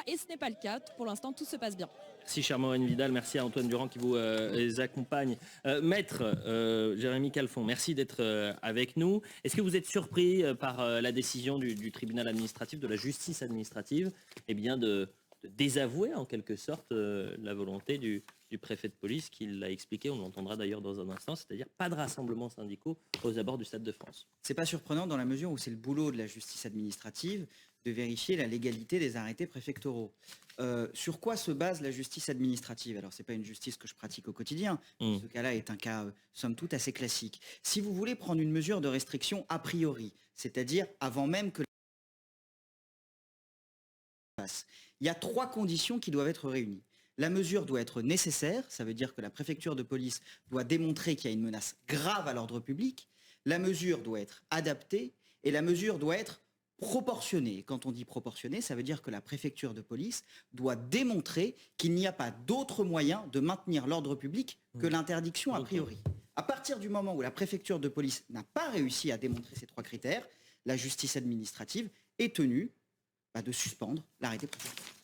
et ce n'est pas le cas. Pour l'instant, tout se passe bien. Merci, cher Maureen Vidal. Merci à Antoine Durand qui vous les accompagne. Maître Jérémy Calfon, merci d'être avec nous. Est-ce que vous êtes surpris par la décision du tribunal administratif, de la justice administrative, eh bien de désavouer en quelque sorte la volonté du préfet de police qui l'a expliqué, on l'entendra d'ailleurs dans un instant, c'est-à-dire pas de rassemblements syndicaux aux abords du Stade de France. C'est pas surprenant dans la mesure où c'est le boulot de la justice administrative de vérifier la légalité des arrêtés préfectoraux. Sur quoi se base la justice administrative? Alors, c'est pas une justice que je pratique au quotidien. Ce cas-là est un cas, somme toute, assez classique. Si vous voulez prendre une mesure de restriction a priori, c'est-à-dire avant même que il y a 3 conditions qui doivent être réunies. La mesure doit être nécessaire, ça veut dire que la préfecture de police doit démontrer qu'il y a une menace grave à l'ordre public. La mesure doit être adaptée et la mesure doit être proportionnée. Quand on dit proportionnée, ça veut dire que la préfecture de police doit démontrer qu'il n'y a pas d'autre moyen de maintenir l'ordre public que l'interdiction a priori. À partir du moment où la préfecture de police n'a pas réussi à démontrer ces 3 critères, la justice administrative est tenue de suspendre l'arrêté préfectoral.